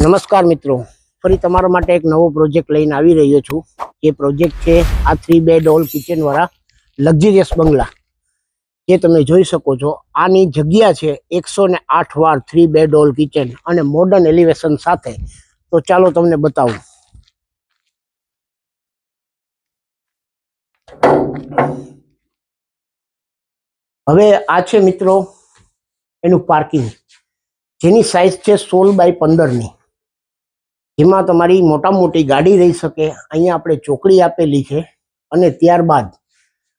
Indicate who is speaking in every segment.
Speaker 1: નમસ્કાર મિત્રો, ફરી તમારા માટે એક નવો પ્રોજેક્ટ લઈને આવી રહ્યો છું. એ પ્રોજેક્ટ છે આ 3 બેડ ઓલ કિચન વાળા લક્ઝરિયસ બંગલા. જે તમે જોઈ શકો છો, આની જગ્યા છે 108 વાર 3 બેડ ઓલ કિચન અને મોડર્ન એલિવેશન સાથે. તો ચાલો તમને બતાવું. હવે આ છે મિત્રો એનું પાર્કિંગ, જેની સાઇઝ છે 16 બાય 15 ની, જેમાં તમારી મોટા મોટી ગાડી રહી શકે. અહીંયા આપણે ચોકડી આપેલી છે અને ત્યારબાદ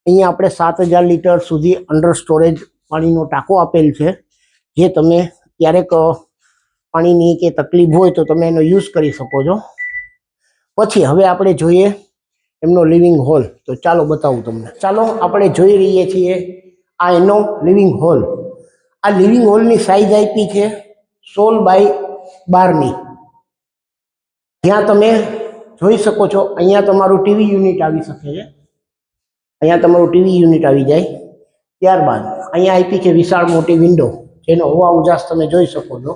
Speaker 1: અહીંયા આપણે 7000 લીટર સુધી અંડર સ્ટોરેજ પાણીનો ટાંકો આપેલ છે. જે તમે ક્યારેક પાણીની કે તકલીફ હોય તો તમે એનો યુઝ કરી શકો છો. પછી હવે આપણે જોઈએ એમનો લિવિંગ હોલ. તો ચાલો બતાવું તમને. ચાલો આપણે જોઈ રહીએ છીએ આ એનો લિવિંગ હોલ. આ લિવિંગ હોલની સાઇઝ આપી છે 16 બાય 12 ની, જ્યાં તમે જોઈ શકો છો અહીંયા તમારું ટીવી યુનિટ આવી શકે છે. અહીંયા તમારું ટીવી યુનિટ આવી જાય. ત્યારબાદ અહીંયા આપી છે વિશાળ મોટી વિન્ડો, જેનો હવા ઉજાસ તમે જોઈ શકો છો.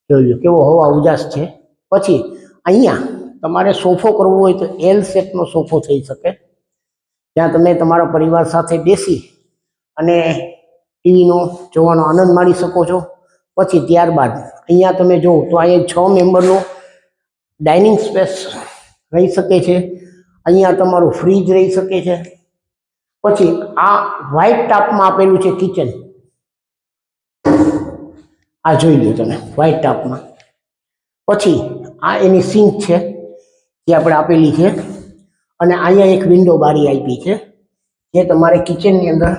Speaker 1: જોઈ લો કેવો હવા ઉજાસ છે. પછી અહીંયા તમારે સોફો કરવો હોય તો એલ શેપનો સોફો થઈ શકે, જ્યાં તમે તમારા પરિવાર સાથે બેસી અને ટીવીનો જોવાનો આનંદ માણી શકો છો. પછી ત્યારબાદ અહીંયા તમે જુઓ તો અહીંયા 6 મેમ્બરનો ડાઇનિંગ સ્પેસ રહી શકે છે. અહીંયા તમારું ફ્રીજ રહી શકે છે. પછી આ વ્હાઇટ ટાપમાં આપેલું છે કિચન. આ જોઈ લો તમે વ્હાઇટ ટાપમાં. પછી આ એની સિંક છે જે આપણે આપેલી છે, અને અહીંયા એક વિન્ડો બારી આપી છે જે તમારે કિચનની અંદર.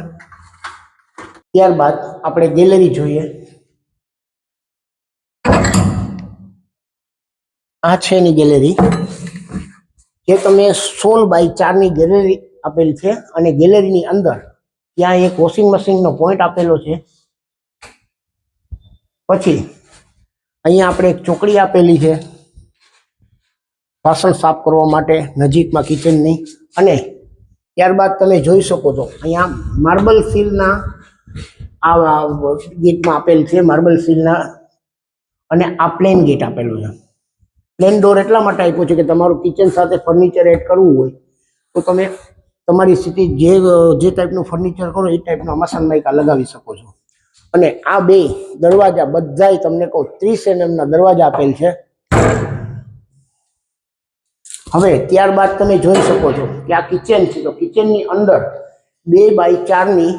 Speaker 1: ત્યારબાદ આપણે ગેલેરી જોઈએ. આ છે એની ગેલેરી, જે તમે 16 બાય 4 ની ગેલેરી આપેલ છે. અને ગેલેરીની અંદર ત્યાં એક વોશિંગ મશીનનો પોઈન્ટ આપેલો છે. પછી અહીંયા આપણે એક ચોકડી આપેલી છે વાસણ સાફ કરવા માટે નજીકમાં કિચનની. અને ત્યારબાદ તમે જોઈ શકો છો અહીંયા માર્બલ સીલના આ ગેટમાં આપેલ છે, માર્બલ સીલના. અને આ પ્લેન ગેટ આપેલું છે. પ્લેન ડોર એટલા માટે આપ્યો છે કે તમારું કિચન સાથે ફર્નિચર એડ કરવું હોય તો તમે તમારી સ્થિતિ જે ટાઈપનું ફર્નિચર કરો એ ટાઈપનું આમાં સનમાઇકા લગાવી શકો છો. અને આ બે દરવાજા બધાય તમને કહું 30 mm ના દરવાજા આપેલ છે. હવે ત્યારબાદ તમે જોઈ શકો છો કે આ કિચન છે, તો કિચનની અંદર 2 બાય 4 ની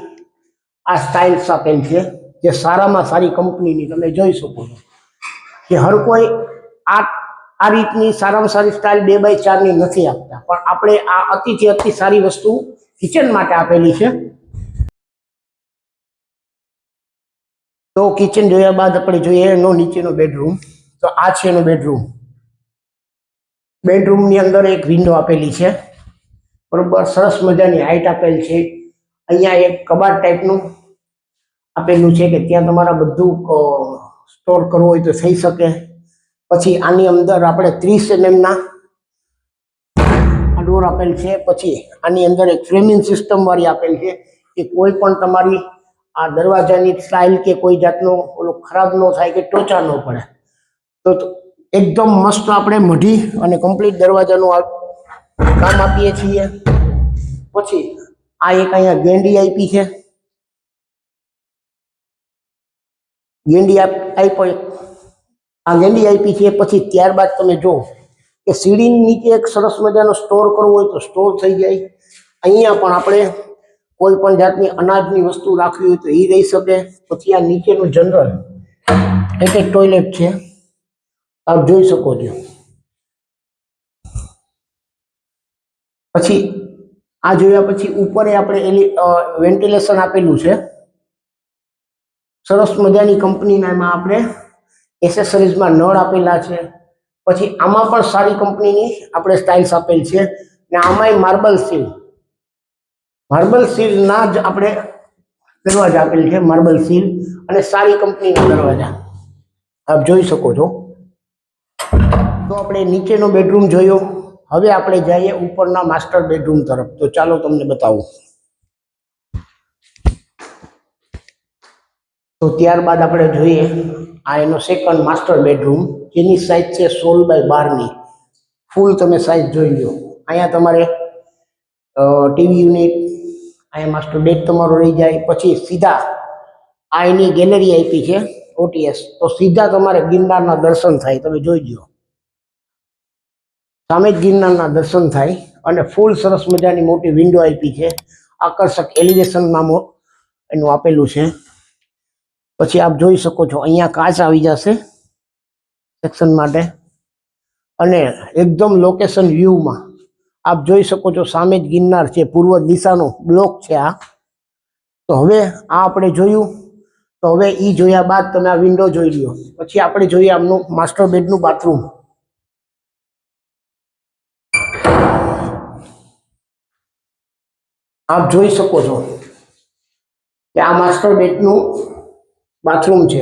Speaker 1: આ સ્ટાઇલ્સ આપેલ છે, જે સારામાં સારી કંપનીની તમે જોઈ શકો છો. કે હર કોઈ આ રીતની સારામાં સારી સ્ટાઇલ 2 બાય 4 ની નથી આપતા, પણ આપણે આ અતિથી અતિ સારી વસ્તુ કિચન માટે આપેલી છે. તો કિચન જોયા બાદ આપણે જોઈએ એનો નીચેનો બેડરૂમ. તો આ છે એનો બેડરૂમ. બેડરૂમની અંદર એક વિન્ડો આપેલી છે, બરોબર. સરસ મજાની હાઈટ આપેલ છે. અહીંયા એક કબાટ ટાઈપનું આપેલું છે કે ત્યાં તમારા બધું સ્ટોર કરવું હોય તો થઈ શકે. પછી આની અંદર આપણે 30 mm ના ડોર આપેલ છે. પછી આની અંદર એક ફ્રેમિંગ સિસ્ટમ વાળી આપેલ છે કે કોઈ પણ તમારી આ દરવાજાની સ્ટાઇલ કે કોઈ જાતનો ઓલો ખરાબ ન થાય કે ટોચા ન પડે. તો એકદમ મસ્ત આપણે મઢી અને કમ્પ્લીટ દરવાજાનું કામ આપીએ છીએ. પછી આ એક અહીંયા ગેંડી આપી છે, ગેંડી આપી છે. પછી ત્યારબાદ તમે જો કે સીડીની નીચે એક સરસ મજાનો સ્ટોર કરવો હોય તો સ્ટોર થઈ જાય. અહીંયા પણ આપણે કોઈ પણ જાતની અનાજની વસ્તુ રાખવી હોય તો એ રહી શકે. પછી આ નીચેનું જનરલ એટલે ટોયલેટ છે, આપ જોઈ શકો છો. પછી આ જોયા પછી ઉપર આપણે વેન્ટિલેશન આપેલું છે. સરસ મજાની કંપનીના એમાં આપણે એસેસરીઝમાં નળ આપેલા છે. પછી આમાં પણ સારી કંપનીની આપણે સ્ટાઇલ્સ આપેલ છે. ને આમાંય માર્બલ સીલના જ આપણે દરવાજા આપેલ છે, માર્બલ સીલ અને સારી કંપનીના દરવાજા આપ જોઈ શકો છો. તો આપણે નીચેનો બેડરૂમ જોયો. હવે આપણે જઈએ ઉપરના માસ્ટર બેડરૂમ તરફ. તો ચાલો તમને બતાવું. તો ત્યારબાદ આપણે જોઈએ આ એનો સેકન્ડ માસ્ટર બેડરૂમ, જેની સાઇઝ છે 16 બાય 12 ની. ફૂલ તમે સાઇઝ જોઈ લો. અહીંયા તમારે ટીવી યુનિટ, અહીંયા માસ્ટર બેડ તમારો રહી જાય. પછી સીધા આ એની ગેલેરી આપી છે ઓટીએસ, તો સીધા તમારે ગિરનારના દર્શન થાય. તમે જોઈ લો, સામે જ ગિરનારના દર્શન થાય. અને ફૂલ સરસ મજાની મોટી વિન્ડો આપી છે, આકર્ષક એલિવેશન નામ એનું આપેલું છે. પછી આપ જોઈ શકો છો અહીંયા કાચ આવી જશે સેક્શન માટે, અને એકદમ લોકેશન વ્યૂમાં આપ જોઈ શકો છો સામે જ ગિરનાર છે, પૂર્વ દિશાનો બ્લોક છે આ. તો હવે આ આપણે જોયું. તો હવે ઈ જોયા બાદ તમે આ વિન્ડો જોઈ લ્યો. પછી આપણે જોઈએ આમનું માસ્ટર બેડનું બાથરૂમ. આપ જોઈ શકો છો કે આ માસ્ટર બેડનું બાથરૂમ છે.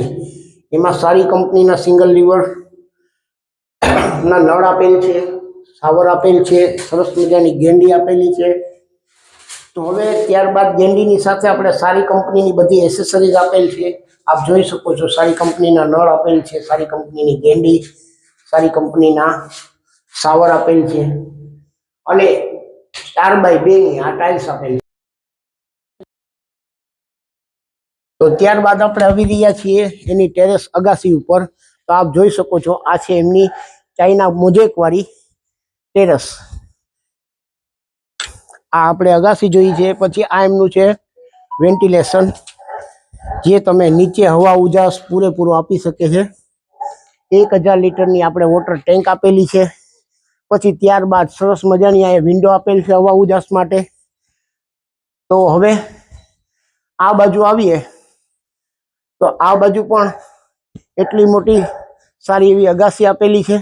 Speaker 1: એમાં સારી કંપનીના સિંગલ લીવર ના નળ આપેલ છે, શાવર આપેલ છે, સરસ મજાની ગેંડી આપેલી છે. તો હવે ત્યારબાદ ગેંડીની સાથે આપણે સારી કંપનીની બધી એસેસરીઝ આપેલ છે. આપ જોઈ શકો છો સારી કંપનીના નળ આપેલ છે, સારી કંપનીની ગેંડી, સારી કંપનીના શાવર આપેલ છે, અને 4x2 ની આ ટાઇલ્સ આપેલ છે. તો ત્યારબાદ આપણે આવી રહ્યા છીએ એની ટેરેસ અગાસી ઉપર. તો આપ જોઈ શકો છો આ છે એમની ચાઇના મોઝેક વાળી ટેરેસ. આ આપણે અગાસી જોઈ છે. પછી આ એમનું છે વેન્ટિલેશન, જે તમે નીચે હવા ઉજાસ પૂરેપૂરો આપી શકે છે. 1000 લીટરની આપણે વોટર ટેન્ક આપેલી છે. પછી ત્યારબાદ સરસ મજાની આ વિન્ડો આપેલ છે હવા ઉજાસ માટે. તો હવે આ બાજુ આવીએ તો આ બાજુ પણ એટલી મોટી સારી એવી અગાસી આપેલી છે.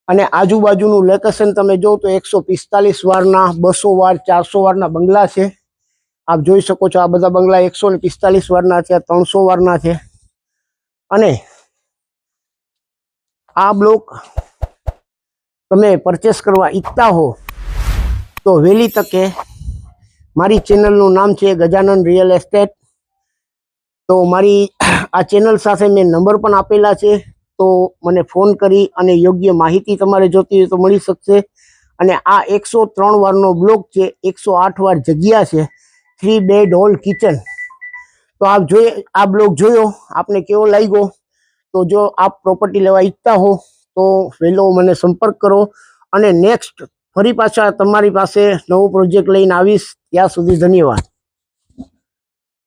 Speaker 1: અને આજુબાજુનું લોકેશન તમે જો તો 145 વારના, 200 વાર, 400 વારના બંગલા છે. આપ જોઈ શકો છો આ બધા બંગલા 145 વારના છે, 300 વારના છે. અને આ બ્લોક તમે પરચેસ કરવા ઈચ્છતા હો તો વહેલી તકે, મારી ચેનલનું નામ છે ગજાનન રિયલ એસ્ટેટ. તો મારી આ ચેનલ સાથે મેં નંબર પણ આપેલા છે. તો મને ફોન કરી અને યોગ્ય માહિતી તમારે જોતી હોય તો મળી શકશે. અને આ 103 વારનો બ્લોક છે, 108 વાર જગ્યા છે, 3 બેડ હોલ કિચન. તો આપ જોઈએ આ બ્લોક જોયો, આપને કેવો લાગ્યો? તો જો આપ પ્રોપર્ટી લેવા ઈચ્છતા હો તો વહેલો મને સંપર્ક કરો. અને નેક્સ્ટ ફરી પાછા તમારી પાસે નવો પ્રોજેક્ટ લઈને આવીશ. ત્યાં સુધી ધન્યવાદ.